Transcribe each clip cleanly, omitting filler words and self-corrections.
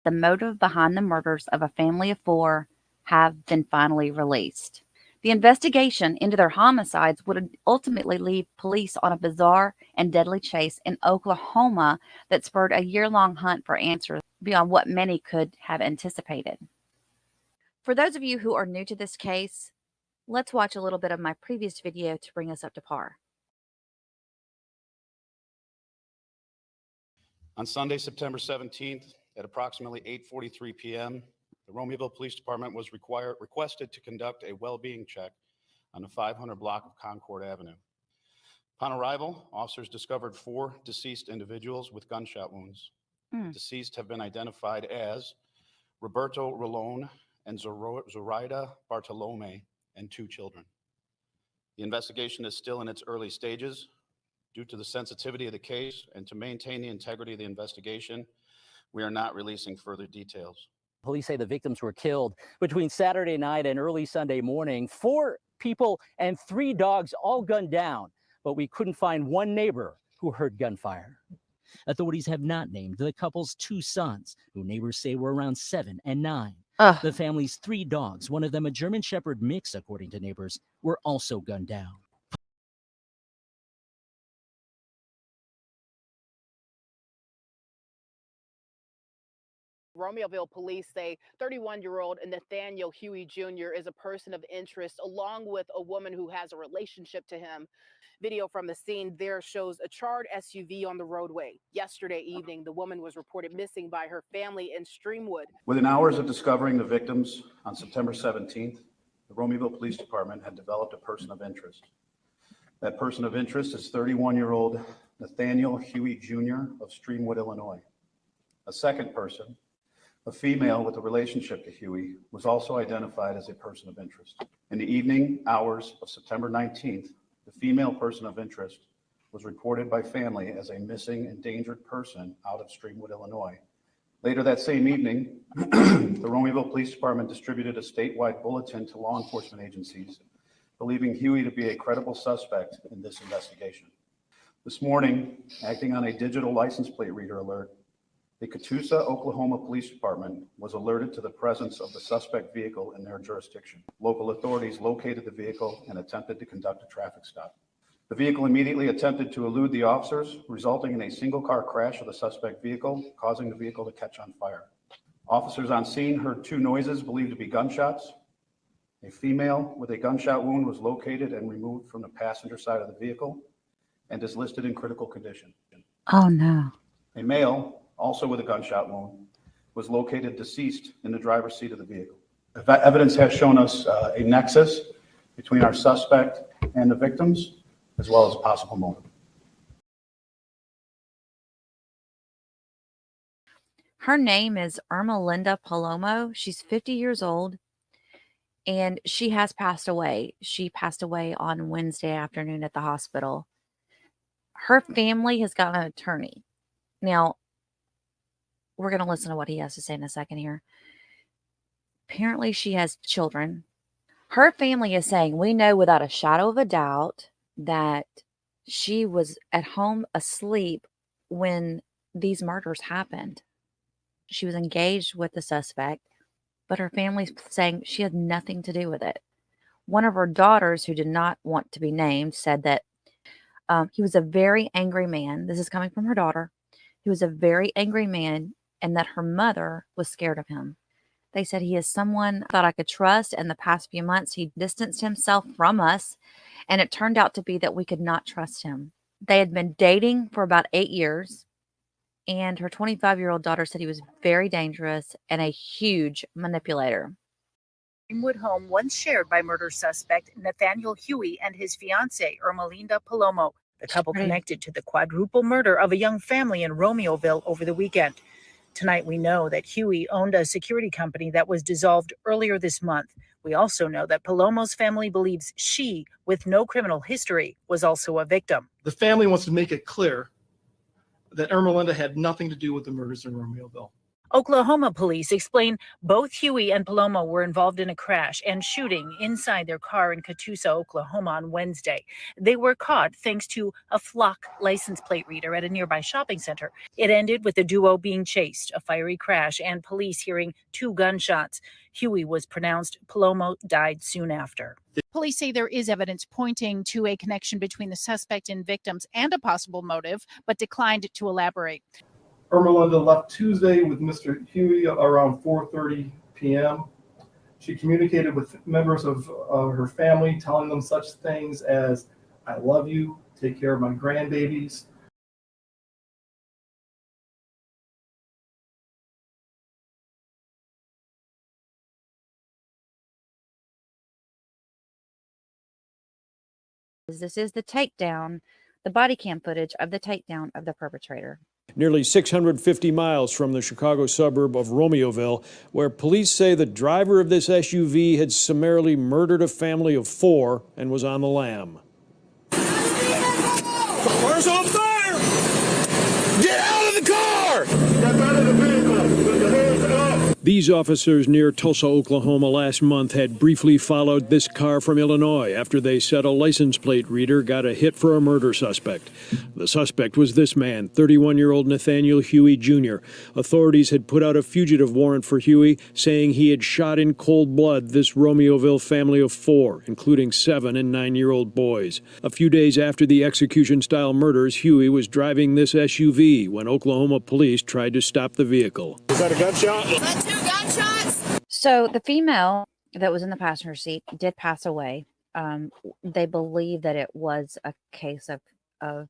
The motive behind the murders of a family of 4 have been finally released. The investigation into their homicides would ultimately lead police on a bizarre and deadly chase in Oklahoma that spurred a year-long hunt for answers beyond what many could have anticipated. For those of you who are new to this case, let's watch a little bit of my previous video to bring us up to par. On Sunday, September 17th, at approximately 8:43 p.m., the Romeoville Police Department was requested to conduct a well-being check on the 500 block of Concord Avenue. Upon arrival, officers discovered 4 deceased individuals with gunshot wounds. The deceased have been identified as Alberto Rolon and Zoraida Bartolomei, and 2 children. The investigation is still in its early stages. Due to the sensitivity of the case and to maintain the integrity of the investigation, we are not releasing further details. Police say the victims were killed between Saturday night and early Sunday morning. 4 people and 3 dogs all gunned down, but we couldn't find one neighbor who heard gunfire. Authorities have not named the couple's 2 sons, who neighbors say were around 7 and 9. The family's 3 dogs, one of them a German Shepherd mix, according to neighbors, were also gunned down. Romeoville police say 31-year-old Nathaniel Huey Jr. is a person of interest, along with a woman who has a relationship to him. Video from the scene there shows a charred SUV on the roadway. Yesterday evening, the woman was reported missing by her family in Streamwood. Within hours of discovering the victims on September 17th, the Romeoville Police Department had developed a person of interest. That person of interest is 31-year-old Nathaniel Huey Jr. of Streamwood, Illinois. A second person, a female with a relationship to Huey, was also identified as a person of interest. In the evening hours of September 19th, the female person of interest was reported by family as a missing endangered person out of Streamwood, Illinois. Later that same evening, the Romeoville Police Department distributed a statewide bulletin to law enforcement agencies, believing Huey to be a credible suspect in this investigation. This morning, acting on a digital license plate reader alert, the Catoosa, Oklahoma Police Department was alerted to the presence of the suspect vehicle in their jurisdiction. Local authorities located the vehicle and attempted to conduct a traffic stop. The vehicle immediately attempted to elude the officers, resulting in a single-car crash of the suspect vehicle, causing the vehicle to catch on fire. Officers on scene heard 2 noises believed to be gunshots. A female with a gunshot wound was located and removed from the passenger side of the vehicle and is listed in critical condition. Oh, no. A male, also with a gunshot wound, was located deceased in the driver's seat of the vehicle. Evidence has shown us a nexus between our suspect and the victims, as well as a possible motive. Her name is Hromadka Palomo. She's 50 years old, and she has passed away. She passed away on Wednesday afternoon at the hospital. Her family has got an attorney. Now, we're going to listen to what he has to say in a second here. Apparently, she has children. Her family is saying, we know without a shadow of a doubt that she was at home asleep when these murders happened. She was engaged with the suspect, but her family's saying she had nothing to do with it. One of her daughters, who did not want to be named, said that he was a very angry man. This is coming from her daughter. He was a very angry man, and that her mother was scared of him. They said he is someone I thought I could trust. In the past few months, he distanced himself from us, and it turned out to be that we could not trust him. They had been dating for about 8 years, and her 25-year-old daughter said he was very dangerous and a huge manipulator. Greenwood home once shared by murder suspect Nathaniel Huey and his fiancée, Hromadka Palomo. The couple connected to the quadruple murder of a young family in Romeoville over the weekend. Tonight, we know that Huey owned a security company that was dissolved earlier this month. We also know that Palomo's family believes she, with no criminal history, was also a victim. The family wants to make it clear that Hromadka had nothing to do with the murders in Romeoville. Oklahoma police explain both Huey and Palomo were involved in a crash and shooting inside their car in Catoosa, Oklahoma on Wednesday. They were caught thanks to a flock license plate reader at a nearby shopping center. It ended with the duo being chased, a fiery crash, and police hearing 2 gunshots. Huey was pronounced. Palomo died soon after. Police say there is evidence pointing to a connection between the suspect and victims and a possible motive, but declined to elaborate. Ermelinda left Tuesday with Mr. Huey around 4:30 p.m. She communicated with members of her family, telling them such things as, "I love you, take care of my grandbabies." This is the takedown, the body cam footage of the takedown of the perpetrator. Nearly 650 miles from the Chicago suburb of Romeoville, where police say the driver of this SUV had summarily murdered a family of 4 and was on the lam. Car's on fire! Get out of the car! Get out of the vehicle! Put your hands up! These officers near Tulsa, Oklahoma last month had briefly followed this car from Illinois after they said a license plate reader got a hit for a murder suspect. The suspect was this man, 31-year-old Nathaniel Huey Jr. Authorities had put out a fugitive warrant for Huey, saying he had shot in cold blood this Romeoville family of 4, including 7 and 9-year-old boys. A few days after the execution-style murders, Huey was driving this SUV when Oklahoma police tried to stop the vehicle. Is that a gunshot? So the female that was in the passenger seat did pass away. They believe that it was a case of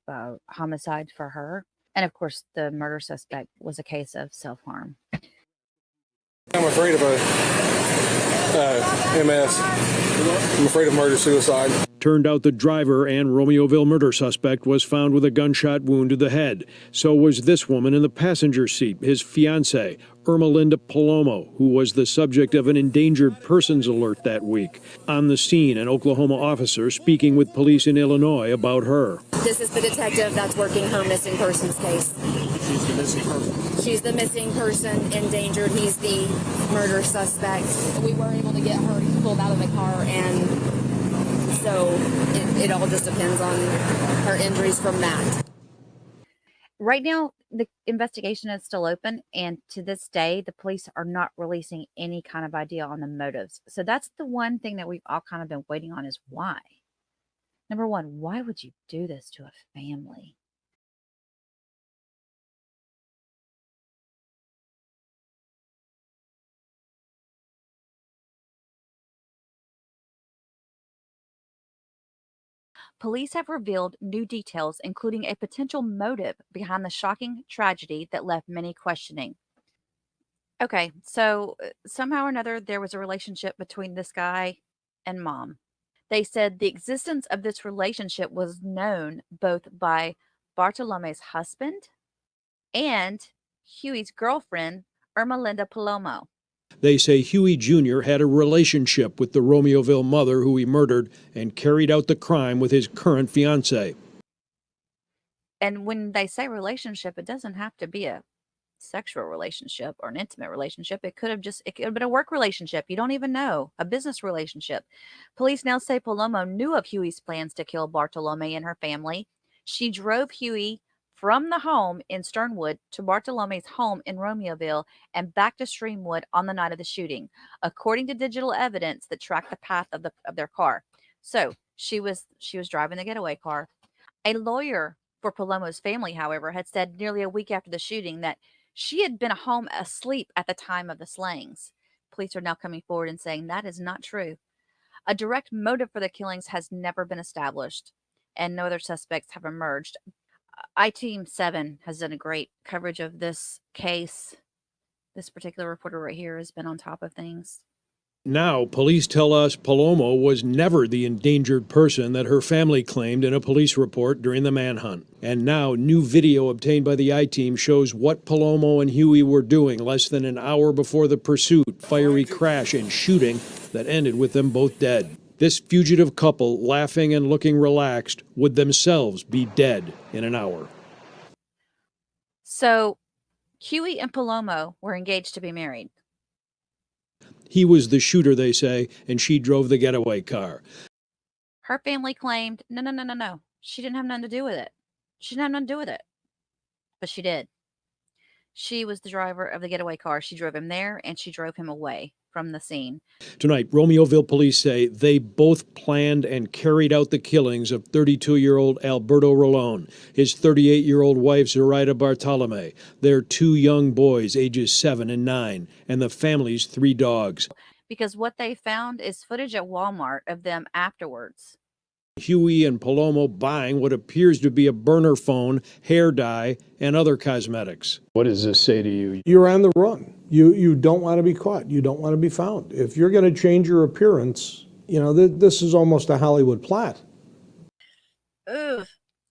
homicide for her. And of course, the murder suspect was a case of self-harm. I'm afraid of MS. I'm afraid of murder-suicide. Turned out the driver and Romeoville murder suspect was found with a gunshot wound to the head. So was this woman in the passenger seat, his fiancée, Ermelinda Palomo, who was the subject of an endangered persons alert that week. On the scene, an Oklahoma officer speaking with police in Illinois about her. This is the detective that's working her missing persons case. She's the missing person. She's the missing person, endangered. He's the murder suspect. We were able to get her pulled out of the car, and so it all just depends on her injuries from that. Right now, the investigation is still open, and to this day, the police are not releasing any kind of idea on the motives. So that's the one thing that we've all kind of been waiting on is why. Number one, why would you do this to a family? Police have revealed new details, including a potential motive behind the shocking tragedy that left many questioning. Okay, so somehow or another, there was a relationship between this guy and mom. They said the existence of this relationship was known both by Bartolomei's husband and Huey's girlfriend, Ermelinda Palomo. They say Huey Jr. had a relationship with the Romeoville mother who he murdered and carried out the crime with his current fiancée. And when they say relationship, it doesn't have to be a sexual relationship or an intimate relationship. It could have been a work relationship. You don't even know. A business relationship. Police now say Palomo knew of Huey's plans to kill Bartolomei and her family. She drove Huey from the home in Sternwood to Bartolomei's home in Romeoville and back to Streamwood on the night of the shooting, according to digital evidence that tracked the path of their car. So she was driving the getaway car. A lawyer for Palomo's family, however, had said nearly a week after the shooting that she had been home asleep at the time of the slayings. Police are now coming forward and saying that is not true. A direct motive for the killings has never been established, and no other suspects have emerged. I-Team 7 has done a great coverage of this case. This particular reporter right here has been on top of things. Now, police tell us Palomo was never the endangered person that her family claimed in a police report during the manhunt. And now, new video obtained by the I-Team shows what Palomo and Huey were doing less than an hour before the pursuit, fiery crash, and shooting that ended with them both dead. This fugitive couple, laughing and looking relaxed, would themselves be dead in an hour. So Huey and Palomo were engaged to be married. He was the shooter, they say, and she drove the getaway car. Her family claimed, no. She didn't have nothing to do with it. She didn't have nothing to do with it. But she did. She was the driver of the getaway car. She drove him there, and she drove him away from the scene. Tonight, Romeoville police say they both planned and carried out the killings of 32-year-old Alberto Rolon, his 38-year-old wife Zoraida Bartolomei, their 2 young boys, ages 7 and 9, and the family's 3 dogs. Because what they found is footage at Walmart of them afterwards. Huey and Palomo buying what appears to be a burner phone, hair dye, and other cosmetics. What does this say to you? You're on the run. You don't want to be caught. You don't want to be found. If you're going to change your appearance, this is almost a Hollywood plot. Ugh.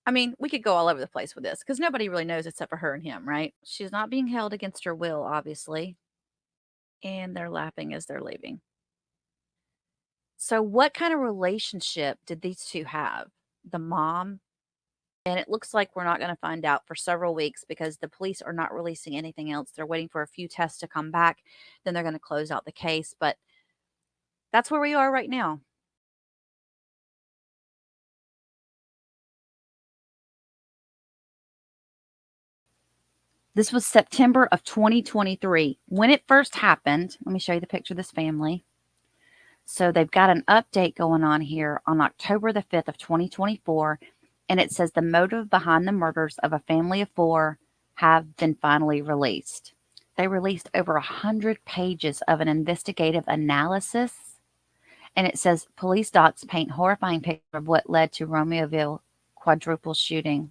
I mean, we could go all over the place with this because nobody really knows except for her and him, right? She's not being held against her will, obviously. And they're laughing as they're leaving. So what kind of relationship did these two have? The mom? And it looks like we're not going to find out for several weeks because the police are not releasing anything else. They're waiting for a few tests to come back. Then they're going to close out the case. But that's where we are right now. This was September of 2023. When it first happened, let me show you the picture of this family. So they've got an update going on here on October the 5th of 2024. And it says the motive behind the murders of a family of 4 have been finally released. They released over 100 pages of an investigative analysis. And it says police docs paint horrifying picture of what led to Romeoville quadruple shooting.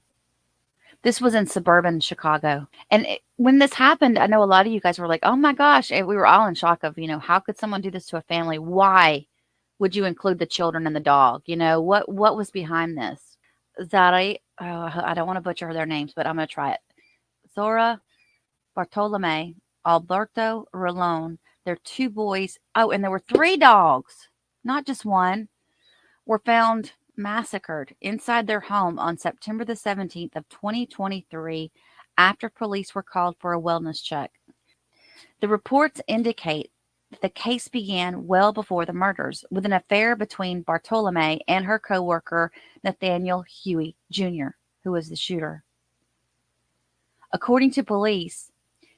This was in suburban Chicago. And when this happened, I know a lot of you guys were like, oh my gosh. And we were all in shock of, how could someone do this to a family? Why would you include the children and the dog? What was behind this? Zoraida, I don't want to butcher their names, but I'm going to try it. Zoraida Bartolomei, Alberto Rolon, their 2 boys. Oh, and there were 3 dogs, not just one, were found massacred inside their home on September the 17th of 2023 after police were called for a wellness check. The reports indicate the case began well before the murders with an affair between Bartolomei and her co-worker Nathaniel Huey Jr., who was the shooter. According to police,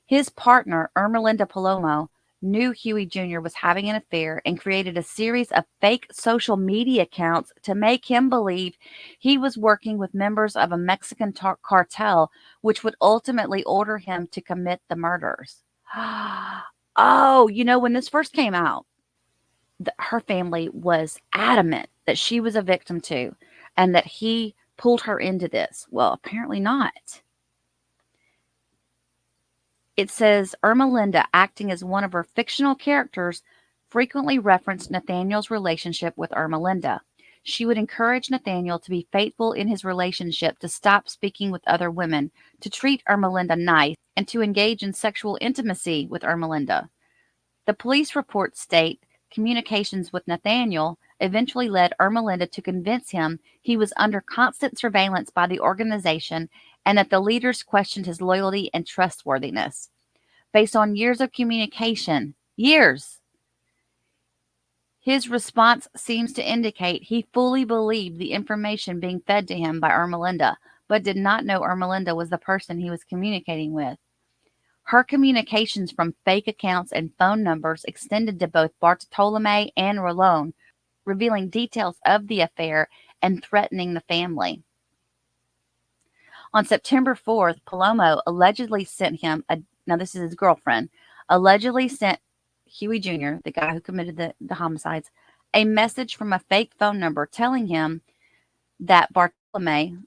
his partner Ermelinda Palomo knew Huey Jr. was having an affair and created a series of fake social media accounts to make him believe he was working with members of a Mexican cartel, which would ultimately order him to commit the murders. Oh, when this first came out, her family was adamant that she was a victim too, and that he pulled her into this. Well, apparently not. It says Ermelinda, acting as one of her fictional characters, frequently referenced Nathaniel's relationship with Ermelinda. She would encourage Nathaniel to be faithful in his relationship, to stop speaking with other women, to treat Ermelinda nice, and to engage in sexual intimacy with Ermelinda. The police reports state communications with Nathaniel eventually led Ermelinda to convince him he was under constant surveillance by the organization and that the leaders questioned his loyalty and trustworthiness. Based on years of communication, his response seems to indicate he fully believed the information being fed to him by Ermelinda, but did not know Ermelinda was the person he was communicating with. Her communications from fake accounts and phone numbers extended to both Bartolomei and Rolon, revealing details of the affair and threatening the family. On September 4th, Palomo allegedly sent him, now this is his girlfriend, allegedly sent Huey Jr., the guy who committed the homicides, a message from a fake phone number telling him that Bartolomei,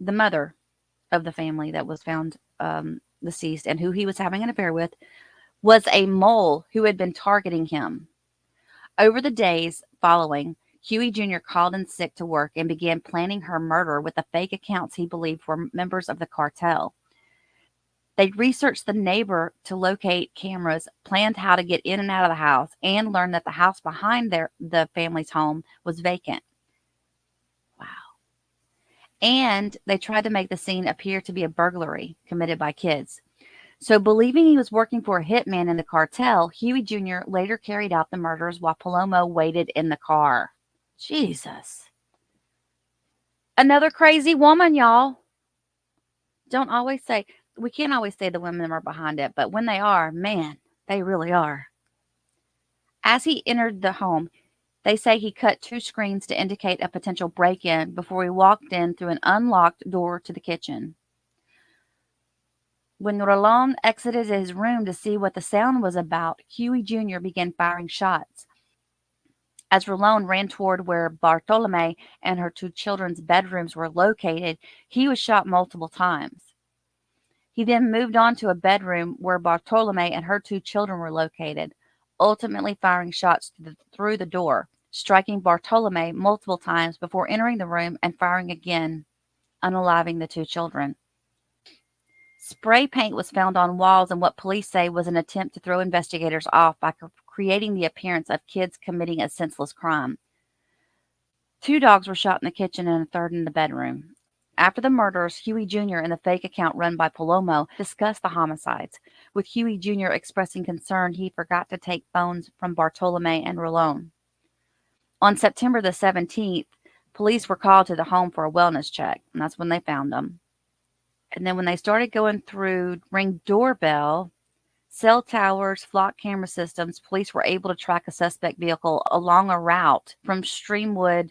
the mother of the family that was found deceased and who he was having an affair with, was a mole who had been targeting him. Over the days following, Huey Jr. called in sick to work and began planning her murder with the fake accounts he believed were members of the cartel. They researched the neighbor to locate cameras, planned how to get in and out of the house, and learned that the house behind the family's home was vacant. Wow. And they tried to make the scene appear to be a burglary committed by kids. So, believing he was working for a hitman in the cartel, Huey Jr. later carried out the murders while Palomo waited in the car. Jesus. Another crazy woman, y'all. Don't always say, we can't always say the women are behind it, but when they are, man, they really are. As he entered the home, they say he cut 2 screens to indicate a potential break-in before he walked in through an unlocked door to the kitchen. When Rolon exited his room to see what the sound was about, Huey Jr. began firing shots. As Rolon ran toward where Bartolomei and her 2 children's bedrooms were located, he was shot multiple times. He then moved on to a bedroom where Bartolomei and her 2 children were located, ultimately firing shots through the door, striking Bartolomei multiple times before entering the room and firing again, unaliving the 2 children. Spray paint was found on walls in what police say was an attempt to throw investigators off by creating the appearance of kids committing a senseless crime. 2 dogs were shot in the kitchen and a third in the bedroom. After the murders, Huey Jr. and the fake account run by Palomo discussed the homicides, with Huey Jr. expressing concern he forgot to take phones from Bartolomei and Rolon. On September the 17th, police were called to the home for a wellness check, and that's when they found them. And then when they started going through Ring doorbell, cell towers, flock camera systems, police were able to track a suspect vehicle along a route from Streamwood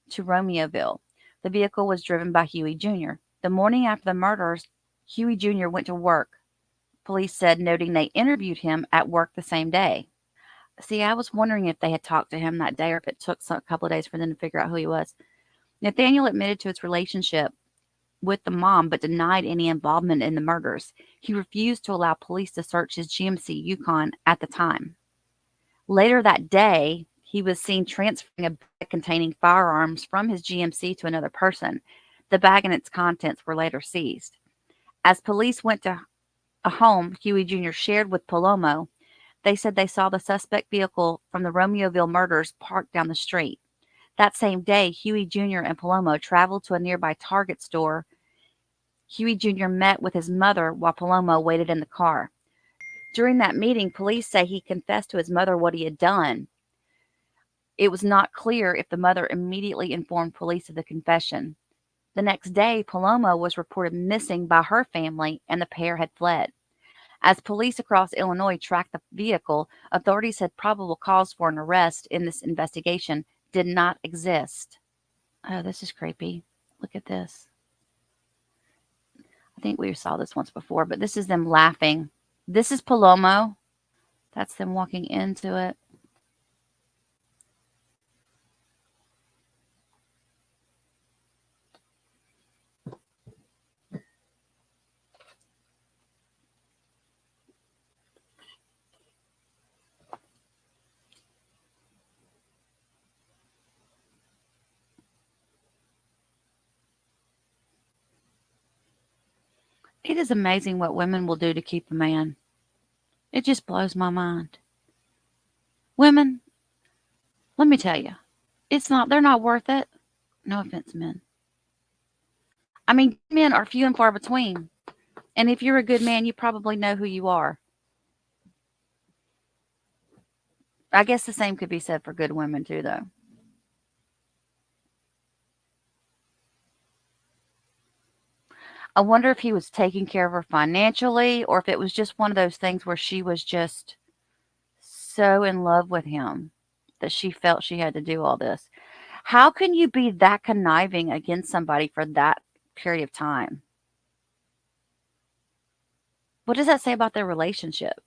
to Romeoville. The vehicle was driven by Huey Jr. The morning after the murders, Huey Jr. went to work, police said, noting they interviewed him at work the same day. See, I was wondering if they had talked to him that day or if it took a couple of days for them to figure out who he was. Nathaniel admitted to his relationship with the mom, but denied any involvement in the murders. He refused to allow police to search his GMC Yukon at the time. Later that day, he was seen transferring a bag containing firearms from his GMC to another person. The bag and its contents were later seized. As police went to a home Huey Jr. shared with Palomo, they said they saw the suspect vehicle from the Romeoville murders parked down the street. That same day, Huey Jr. and Palomo traveled to a nearby Target store. Huey Jr. met with his mother while Palomo waited in the car. During that meeting, police say he confessed to his mother what he had done. It was not clear if the mother immediately informed police of the confession. The next day, Palomo was reported missing by her family, and the pair had fled. As police across Illinois tracked the vehicle, authorities said probable cause for an arrest in this investigation did not exist. Oh, this is creepy. Look at this. I think we saw this once before, but this is them laughing. This is Palomo. That's them walking into it. It is amazing what women will do to keep a man. It just blows my mind. Women, let me tell you, they're not worth it. No offense, men. I mean, men are few and far between. And if you're a good man, you probably know who you are. I guess the same could be said for good women too, though. I wonder if he was taking care of her financially or if it was just one of those things where she was just so in love with him that she felt she had to do all this. How can you be that conniving against somebody for that period of time? What does that say about their relationship?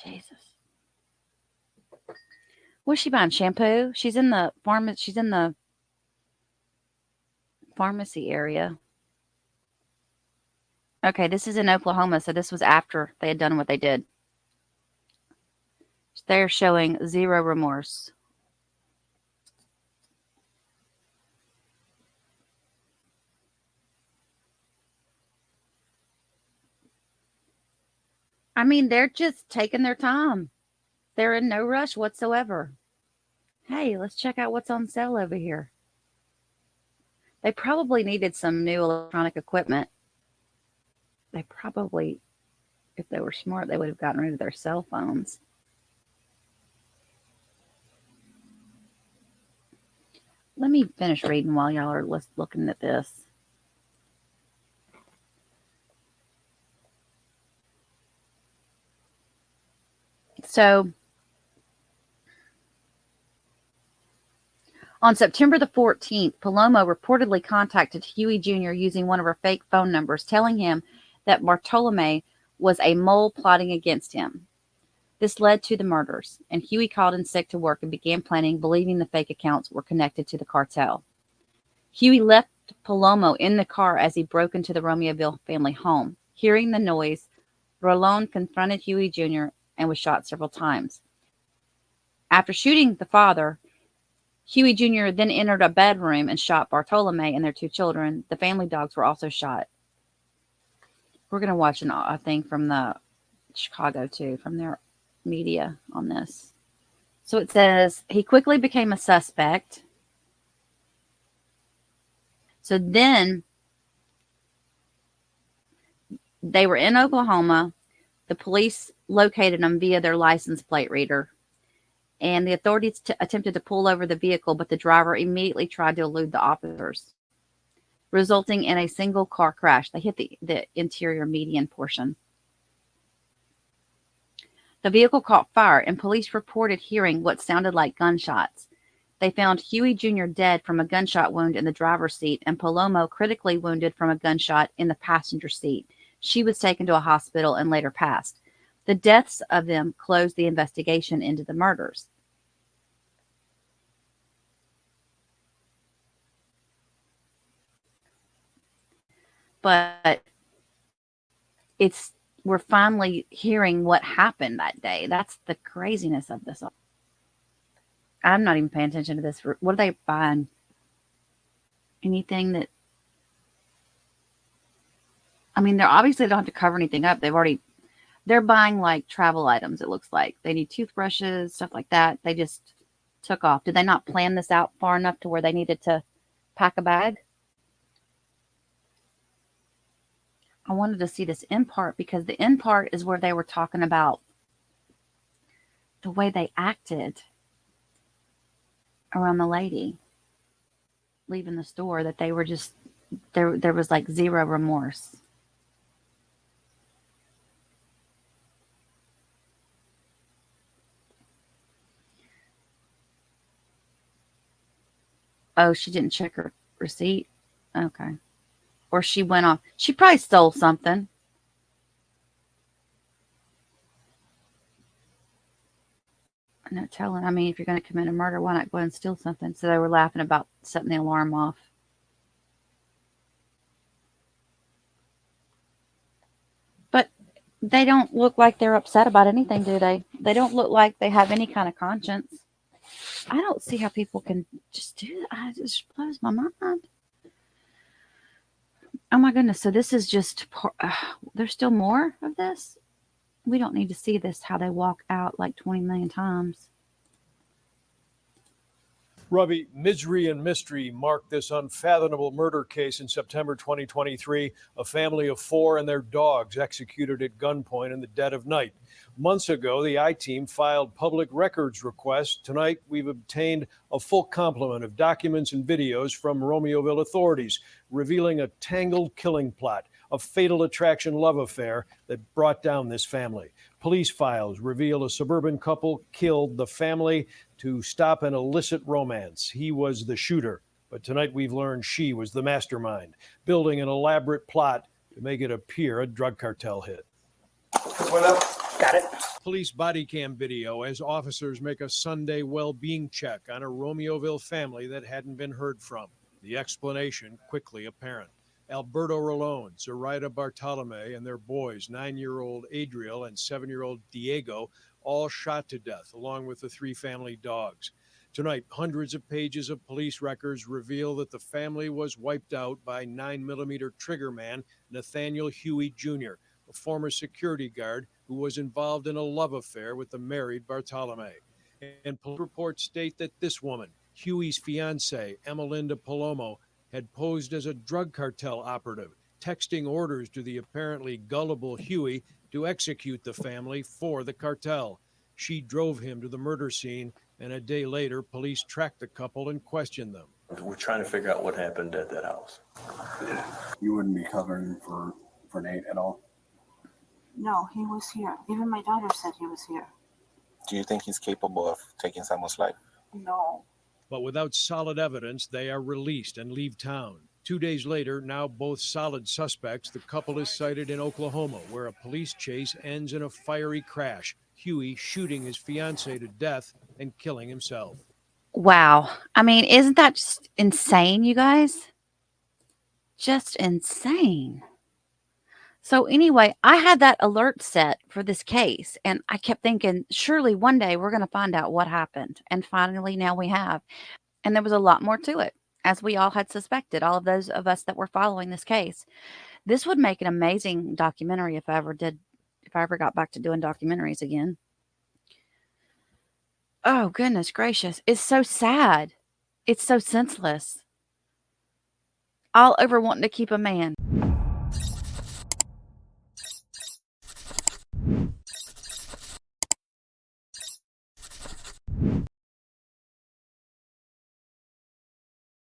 Jesus. Was she buying shampoo? She's in the pharmacy area. Okay, this is in Oklahoma, so this was after they had done what they did. They're showing zero remorse. I mean, they're just taking their time. They're in no rush whatsoever. Hey, let's check out what's on sale over here. They probably needed some new electronic equipment. They probably, if they were smart, they would have gotten rid of their cell phones. Let me finish reading while y'all are looking at this. So, on September the 14th, Palomo reportedly contacted Huey Jr. using one of her fake phone numbers, telling him that Bartolomei was a mole plotting against him. This led to the murders, and Huey called in sick to work and began planning, believing the fake accounts were connected to the cartel. Huey left Palomo in the car as he broke into the Romeoville family home. Hearing the noise, Rolon confronted Huey Jr. and was shot several times. After shooting the father, Huey Jr. then entered a bedroom and shot Bartolomei and their 2 children. The family dogs were also shot. We're going to watch a thing from the Chicago, too, from their media on this. So it says, he quickly became a suspect. So then they were in Oklahoma. The police located them via their license plate reader. And the authorities attempted to pull over the vehicle, but the driver immediately tried to elude the officers, resulting in a single car crash. They hit the interior median portion. The vehicle caught fire, and police reported hearing what sounded like gunshots. They found Huey Jr. dead from a gunshot wound in the driver's seat, and Palomo critically wounded from a gunshot in the passenger seat. She was taken to a hospital and later passed. The deaths of them closed the investigation into the murders. But we're finally hearing what happened that day. That's the craziness of this. I'm not even paying attention to this. What are they buying? Anything that, I mean, they're obviously don't have to cover anything up. They're buying like travel items, it looks like. They need toothbrushes, stuff like that. They just took off. Did they not plan this out far enough to where they needed to pack a bag? I wanted to see this end part because the end part is where they were talking about the way they acted around the lady leaving the store, that they were just, there was like zero remorse. Oh, she didn't check her receipt? Okay. Or she went off. She probably stole something. I'm not telling. I mean, if you're going to commit a murder, why not go ahead and steal something? So they were laughing about setting the alarm off. But they don't look like they're upset about anything, do they? They don't look like they have any kind of conscience. I don't see how people can just do that. It just blows my mind. Oh my goodness. So this is just, there's still more of this? We don't need to see this, how they walk out like 20 million times. Robbie, misery and mystery marked this unfathomable murder case in September 2023. A family of 4 and their dogs executed at gunpoint in the dead of night. Months ago, the I-Team filed public records requests. Tonight, we've obtained a full complement of documents and videos from Romeoville authorities, revealing a tangled killing plot, a fatal attraction love affair that brought down this family. Police files reveal a suburban couple killed the family to stop an illicit romance. He was the shooter, but tonight we've learned she was the mastermind, building an elaborate plot to make it appear a drug cartel hit. Got it. Police body cam video as officers make a Sunday well-being check on a Romeoville family that hadn't been heard from. The explanation quickly apparent. Alberto Rolon, Zoraida Bartolomei, and their boys, 9-year-old Adriel and 7-year-old Diego, all shot to death, along with the 3 family dogs. Tonight, hundreds of pages of police records reveal that the family was wiped out by 9mm trigger man Nathaniel Huey Jr., a former security guard who was involved in a love affair with the married Bartolomei. And police reports state that this woman, Huey's fiancée, Emelinda Palomo, had posed as a drug cartel operative, texting orders to the apparently gullible Huey to execute the family for the cartel. She drove him to the murder scene, and a day later, police tracked the couple and questioned them. We're trying to figure out what happened at that house. You wouldn't be covering for Nate at all? No, he was here. Even my daughter said he was here. Do you think he's capable of taking someone's life? No. But without solid evidence, they are released and leave town. 2 days later, now both solid suspects, the couple is sighted in Oklahoma, where a police chase ends in a fiery crash, Huey shooting his fiancée to death and killing himself. Wow. I mean, isn't that just insane, you guys? Just insane. So anyway, I had that alert set for this case, and I kept thinking, surely one day we're going to find out what happened. And finally, now we have. And there was a lot more to it, as we all had suspected, all of those of us that were following this case. This would make an amazing documentary if I ever got back to doing documentaries again. Oh, goodness gracious. It's so sad. It's so senseless. All over wanting to keep a man.